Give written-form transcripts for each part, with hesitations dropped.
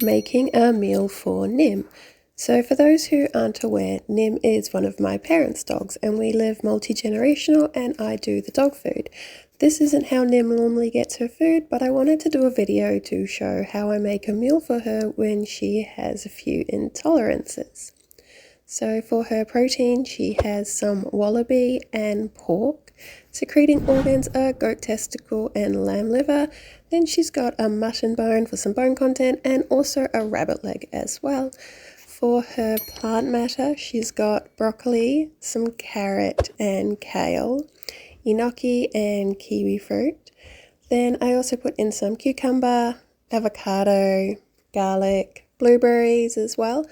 Making a meal for Nim. So for those who aren't aware, Nim is one of my parents' dogs and we live multi-generational and I do the dog food. This isn't how Nim normally gets her food, but I wanted to do a video to show how I make a meal for her when she has a few intolerances. So for her protein, she has some wallaby and pork. Secreting organs are goat testicle and lamb liver. Then she's got a mutton bone for some bone content and also a rabbit leg as well. For her plant matter, she's got broccoli, some carrot and kale, enoki and kiwi fruit. Then I also put in some cucumber, avocado, garlic, blueberries as well.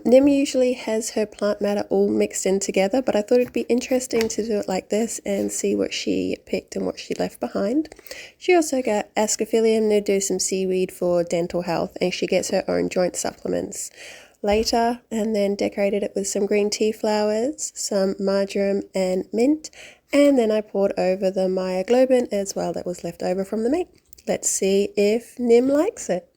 Nim usually has her plant matter all mixed in together, but I thought it'd be interesting to do it like this and see what she picked and what she left behind. She also got ascophyllum nudosum seaweed for dental health, and she gets her own joint supplements later, and then decorated it with some green tea flowers, some marjoram and mint, and then I poured over the myoglobin as well that was left over from the meat. Let's see if Nim likes it.